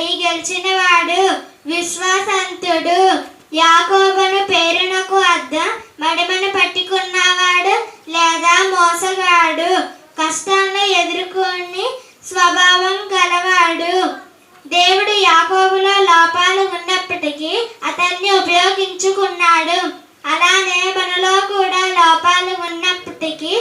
పోరాడి గెలిచినవాడు విశ్వాసంతుడు. యాకోబును పేరునకు అద్దం మడిమను పట్టుకున్నవాడు లేదా మోసగాడు. కష్టాలను ఎదుర్కొని స్వభావం గలవాడు. దేవుడు యాకోబులో లోపాలు ఉన్నప్పటికీ అతన్ని ఉపయోగించుకున్నాడు. అలానే మనలో కూడా లోపాలు ఉన్నప్పటికీ